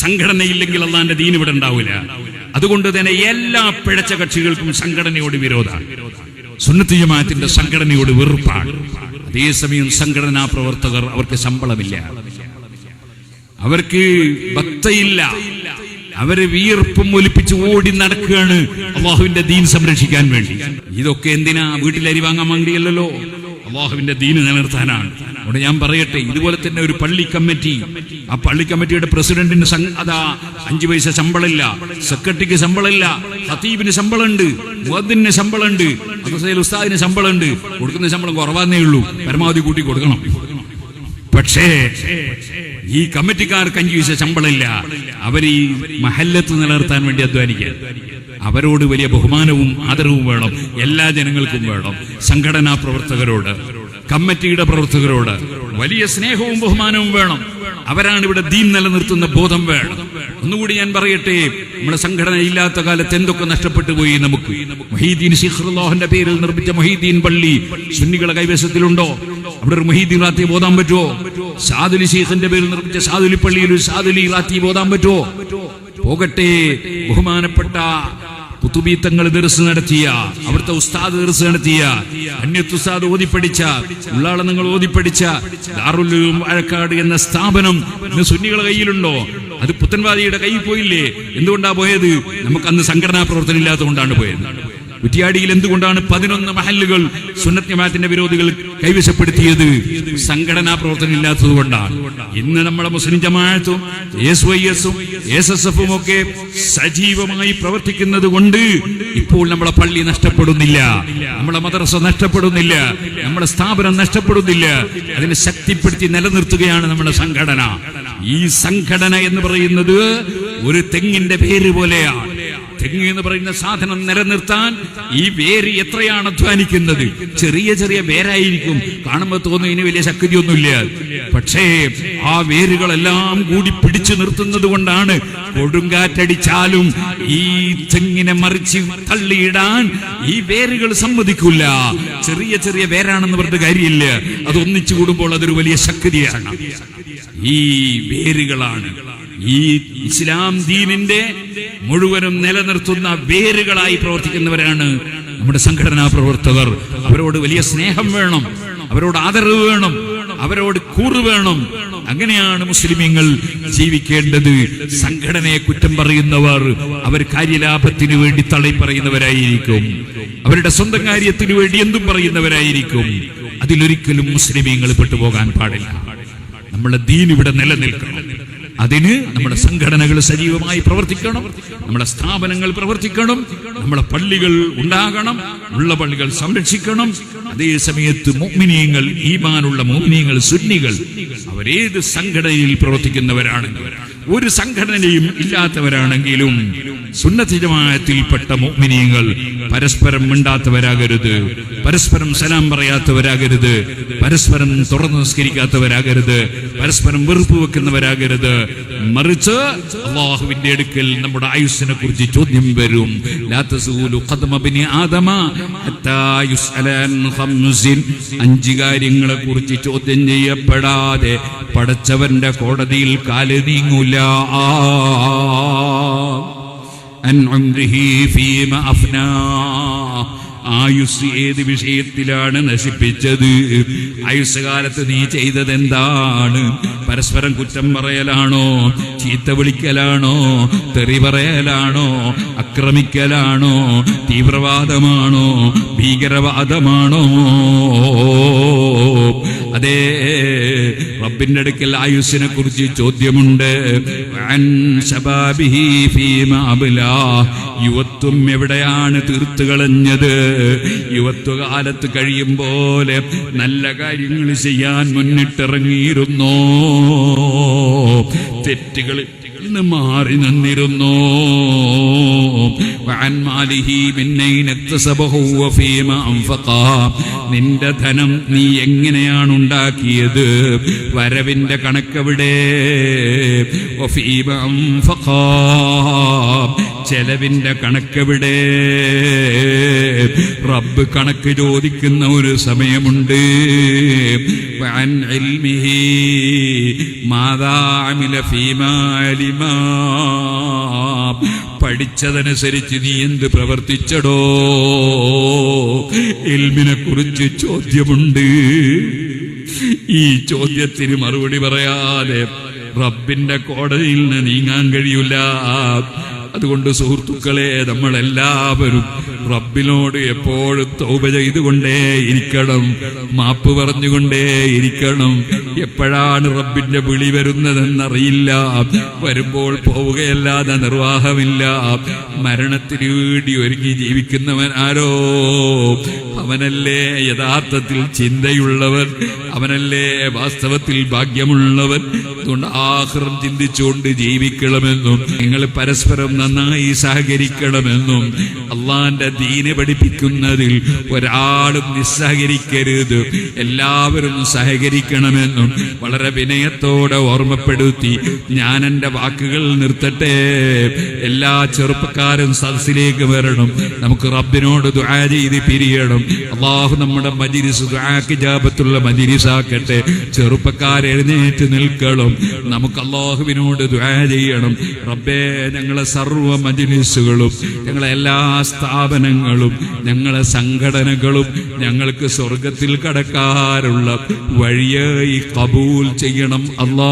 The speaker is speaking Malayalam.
സംഘടനയില്ലെങ്കിൽ അള്ളാന്റെ ദീൻ ഇവിടെ ഉണ്ടാവില്ല. അതുകൊണ്ട് തന്നെ എല്ലാ പിഴച്ച കക്ഷികൾക്കും സംഘടനയോട് വിരോധമാണ്. സുന്നത്ത് ജമാഅത്തിന്റെ സംഘടനയോട് വെറുപ്പാണ്. അതേസമയം സംഘടനാ പ്രവർത്തകർ അവർക്ക് ശമ്പളമില്ല, അവർക്ക് ബത്തയില്ല, അവര് വിയർപ്പും ഒലിപ്പിച്ച് ഓടി നടക്കുകയാണ് അള്ളാഹുവിന്റെ ദീൻ സംരക്ഷിക്കാൻ വേണ്ടി. ഇതൊക്കെ എന്തിനാ? വീട്ടിൽ അരി വാങ്ങാൻ വേണ്ടിയല്ലോ, അള്ളാഹുവിന്റെ ദീൻ നിലനിർത്താനാണ്. അവിടെ ഞാൻ പറയട്ടെ, ഇതുപോലെ തന്നെ ഒരു പള്ളി കമ്മിറ്റി, ആ പള്ളി കമ്മിറ്റിയുടെ പ്രസിഡന്റിന് 5 പൈസ ശമ്പളമില്ല, സെക്രട്ടറിക്ക് ശമ്പളമില്ല, ഖതീബിന് ശമ്പളമുണ്ട്, മുഅദ്ദിന് ശമ്പളമുണ്ട്, മദ്രസയിൽ ഉസ്താദിന് ശമ്പളമുണ്ട്. കൊടുക്കുന്ന ശമ്പളം കുറവാന്നേ ഉള്ളൂ, പരമാവധി കൂട്ടി കൊടുക്കണം. പക്ഷേ ഈ കമ്മിറ്റിക്കാർക്ക് 5 പൈസ ശമ്പളമില്ല. അവർ ഈ മഹല്ലത്ത് നിലനിർത്താൻ വേണ്ടി അധ്വാനിക്കാൻ. അവരോട് വലിയ ബഹുമാനവും ആദരവും വേണം, എല്ലാ ജനങ്ങൾക്കും വേണം. സംഘടനാ പ്രവർത്തകരോട്, കമ്മിറ്റിയുടെ പ്രവർത്തകരോട് വലിയ സ്നേഹവും ബഹുമാനവും വേണം. അവരാണ് ഇവിടെ ദീൻ നിലനിർത്തുന്ന ബോധം വേണം. ഒന്നുകൂടി ഞാൻ പറയട്ടെ, നമ്മുടെ സംഘടന ഇല്ലാത്ത കാലത്ത് എന്തൊക്കെ നഷ്ടപ്പെട്ടു പോയി നമുക്ക്. മുഹീദ്ദീൻ ശിഖറുല്ലാഹിന്റെ പേരിൽ നിർമ്മിച്ച മുഹീദ്ദീൻ പള്ളി സുന്നികളുടെ കൈവശത്തിലുണ്ടോ? അവിടെ ഒരു മുഹീദ്ദീൻ റാത്തീബ് ഓതാൻ പറ്റുമോ? സാദുലി ശൈഖിന്റെ പേരിൽ നിർമ്മിച്ച സാദുലി പള്ളിയിൽ ഒരു സാദുലി റാത്തീബ് ഓതാൻ പറ്റുമോ? പോകട്ടെ, ബഹുമാനപ്പെട്ട കുത്തുബി തങ്ങൾ ദർസ് നടത്തിയ, അവിടുത്തെ ഉസ്താദ് ദർസ് നടത്തിയ, അന്യത്ത് ഉസ്താദ് ഓതിപ്പടിച്ച, ഉള്ളാളെ നിങ്ങൾ ഓതിപ്പടിച്ച ദാറുൽ ഉലൂം വാഴക്കാട് എന്ന സ്ഥാപനം ഇന്ന് സുന്നികളുടെ കയ്യിലുണ്ടോ? അത് പുത്തൻവാദിയുടെ കയ്യിൽ പോയില്ലേ? എന്തുകൊണ്ടാ പോയത്? നമുക്ക് അന്ന് സംഘടനാ പ്രവർത്തനം ഇല്ലാത്തതുകൊണ്ടാണ് പോയത്. കുറ്റിയാടിയിൽ എന്തുകൊണ്ടാണ് 11 മഹല്ലുകൾ സുന്നത്ത് ജമാഅത്തിന്റെ വിരോധികൾ കൈവശപ്പെടുത്തിയത്? സംഘടനാ പ്രവർത്തനം ഇല്ലാത്തത് കൊണ്ടാണ്. ഇന്ന് നമ്മളെ മുസ്ലിം ജമാഅത്തും SYS-ഉം SSF-ഉം ഒക്കെ സജീവമായി പ്രവർത്തിക്കുന്നത് കൊണ്ട് ഇപ്പോൾ നമ്മളെ പള്ളി നഷ്ടപ്പെടുന്നില്ല, നമ്മളെ മദ്രസ നഷ്ടപ്പെടുന്നില്ല, നമ്മളെ സ്ഥാപനം നഷ്ടപ്പെടുന്നില്ല. അതിനെ ശക്തിപ്പെടുത്തി നിലനിർത്തുകയാണ് നമ്മുടെ സംഘടന. ഈ സംഘടന എന്ന് പറയുന്നത് ഒരു തെങ്ങിന്റെ വേര് പോലെയാണ്. തെങ്ങ് എന്ന് പറയുന്ന സാധനം നിലനിർത്താൻ ഈ വേര് എത്രയാണ് അധ്വാനിക്കുന്നത്. ചെറിയ ചെറിയ വേരായിരിക്കും, കാണുമ്പോൾ തോന്നും ഇനി വലിയ ശക്തിയൊന്നുമില്ല. പക്ഷേ ആ വേരുകളെല്ലാം കൂടി പിടിച്ചു നിർത്തുന്നത് കൊണ്ടാണ് കൊടുങ്കാറ്റടിച്ചാലും ഈ തെങ്ങിനെ മറിച്ച് തള്ളിയിടാൻ ഈ വേരുകൾ സമ്മതിക്കില്ല. ചെറിയ ചെറിയ വേരാണെന്ന് പറഞ്ഞ കാര്യമില്ല, അത് ഒന്നിച്ചു കൂടുമ്പോൾ അതൊരു വലിയ ശക്തിയാണ്. ഈ വേരുകളാണ് ഈ ഇസ്ലാം ദീനിന്റെ മുഴുവനും നിലനിർത്തുന്ന വേരുകളായി പ്രവർത്തിക്കുന്നവരാണ് നമ്മുടെ സംഘടനാ പ്രവർത്തകർ. അവരോട് വലിയ സ്നേഹം വേണം, അവരോട് ആദരവ് വേണം, അവരോട് കൂറ് വേണം. അങ്ങനെയാണ് മുസ്ലിമീങ്ങൾ ജീവിക്കേണ്ടത്. സംഘടനയെ കുറ്റം പറയുന്നവർ അവർ കാര്യലാഭത്തിന് വേണ്ടി തള്ളി പറയുന്നവരായിരിക്കും, അവരുടെ സ്വന്തം കാര്യത്തിന് വേണ്ടി എന്തും പറയുന്നവരായിരിക്കും. അതിലൊരിക്കലും മുസ്ലിമീങ്ങൾ പെട്ടുപോകാൻ പാടില്ല. നമ്മുടെ ദീൻ ഇവിടെ നിലനിൽക്കണം. അതിന് നമ്മുടെ സംഘടനകൾ സജീവമായി പ്രവർത്തിക്കണം, നമ്മുടെ സ്ഥാപനങ്ങൾ പ്രവർത്തിക്കണം, നമ്മുടെ പള്ളികൾ ഉണ്ടാകണം, ഉള്ള പള്ളികൾ സംരക്ഷിക്കണം. അതേ സമയത്ത് മുഅ്മിനീങ്ങൾ, ഈമാനുള്ള മുഅ്മിനീങ്ങൾ, സുന്നികൾ അവരേത് സംഘടനയിൽ പ്രവർത്തിക്കുന്നവരാണെങ്കിൽ, ഒരു സംഘടനയും ഇല്ലാത്തവരാണെങ്കിലും സുന്നത്ത് ജമാഅത്തിൽപ്പെട്ട മുഅ്മിനീങ്ങൾ പരസ്പരം മിണ്ടാത്തവരാകരുത്, പരസ്പരം സലാം പറയാത്തവരാകരുത്, പരസ്പരം തുറന്നു നിസ്കരിക്കാത്തവരാകരുത്, പരസ്പരം വെറുപ്പ് വെക്കുന്നവരാകരുത്. മറിച്ച് അല്ലാഹുവിന്റെ അടുക്കൽ നമ്മുടെ ആയുസ്സിനെ കുറിച്ച് ചോദ്യം വരും. ലാ തസൂലു ഖദമ ബനി ആദമ ഹത്താ യുസ്അല അൻ ഖംസിൻ. 5 കാര്യങ്ങളെ കുറിച്ച് ചോദ്യം ചെയ്യപ്പെടാതെ പടച്ചവന്റെ കോടതിയിൽ കാല് നീങ്ങൂല. അൻ ഉംരിഹി ഫീമ അഫ്നാ. ആയുസ് ഏത് വിഷയത്തിലാണ് നശിപ്പിച്ചത്? ആയുസ് കാലത്ത് നീ ചെയ്തത് എന്താണ്? പരസ്പരം കുറ്റം പറയലാണോ? ചീത്ത വിളിക്കലാണോ? തെറി പറയലാണോ? ആക്രമിക്കലാണോ? തീവ്രവാദമാണോ? ഭീകരവാദമാണോ? അതേ, റബ്ബിന്റെ അടുക്കൽ ആയുസ്സിനെ കുറിച്ച് ചോദ്യമുണ്ട്. അൻ ശബാബിഹി ഫീമ അബ്ലാ. യുവത്വം എവിടെയാണ് തീർത്തു കളഞ്ഞത്? യുവത്വകാലത്ത് കഴിയും പോലെ നല്ല കാര്യങ്ങൾ ചെയ്യാൻ മുന്നിട്ടിറങ്ങിയിരുന്നോ? തെറ്റുകൾ നിന്ന് മാറി നിന്നിരുന്നോ? നിന്റെ ധനം നീ എങ്ങനെയാണ് ഉണ്ടാക്കിയത്? വരവിന്റെ കണക്കെവിടെ? ചെലവിന്റെ കണക്കെവിടെ? റബ്ബ് കണക്ക് ചോദിക്കുന്ന ഒരു സമയമുണ്ട്. വഅൻ ഇൽമിഹി മാദാ അമില ഫീമാ അലിമാ, പഠിച്ചതനുസരിച്ച് നീ എന്ത് പ്രവർത്തിച്ചടോ, ഇൽമിനെ കുറിച്ച് ചോദ്യമുണ്ട്. ഈ ചോദ്യത്തിന് മറുപടി പറയാതെ റബ്ബിന്റെ കോടതിയിൽ നിന്ന് നീങ്ങാൻ കഴിയില്ല. അതുകൊണ്ട് സുഹൃത്തുക്കളെ, നമ്മളെല്ലാവരും റബ്ബിനോട് എപ്പോഴും തൗബ ചെയ്തുകൊണ്ടേ ഇരിക്കണം, മാപ്പ് പറഞ്ഞുകൊണ്ടേ ഇരിക്കണം. എപ്പോഴാണ് റബ്ബിന്റെ വിളി വരുന്നതെന്നറിയില്ല. വരുമ്പോൾ പോവുകയല്ലാതെ നിർവാഹമില്ല. മരണത്തിന് വേണ്ടി ഒരുങ്ങി ജീവിക്കുന്നവൻ ആരോ, അവനല്ലേ യഥാർത്ഥത്തിൽ ചിന്തയുള്ളവൻ, അവനല്ലേ വാസ്തവത്തിൽ ഭാഗ്യമുള്ളവൻ. അതുകൊണ്ട് ആഖിറം ചിന്തിച്ചുകൊണ്ട് ജീവിക്കണമെന്നും നിങ്ങൾ പരസ്പരം നന്നായി സഹകരിക്കണമെന്നും അള്ളാന്റെ ദീന് പഠിപ്പിക്കുന്നതിൽ ഒരാളും നിസ്സഹകരിക്കരുത്, എല്ലാവരും സഹകരിക്കണമെന്നും വളരെ വിനയത്തോടെ ഓർമ്മപ്പെടുത്തി ഞാൻ എൻ്റെ വാക്കുകൾ നിർത്തട്ടെ. എല്ലാ ചെറുപ്പക്കാരും സദസ്സിലേക്ക് വരണം. നമുക്ക് റബ്ബിനോട് ദുആ ചെയ്ത് പിരിയണം. അള്ളാഹു നമ്മുടെ മജ്‌ലിസ് ദുആക്ക് ഇജാബത്തുള്ള മജ്‌ലിസാക്കട്ടെ. ചെറുപ്പക്കാർ എഴുന്നേറ്റ് നിൽക്കണം. നമുക്ക് അള്ളാഹുവിനോട് ദുആ ചെയ്യണം. റബ്ബേ, ഞങ്ങളെ സർവ്വ മജ്‌ലിസുകളും ഞങ്ങളെ എല്ലാ സ്ഥാപനങ്ങളും ഞങ്ങളെ സംഘടനകളും ഞങ്ങൾക്ക് സ്വർഗത്തിൽ കടക്കാനുള്ള വഴിയായി കബൂൽ ചെയ്യണം അല്ലാഹ്.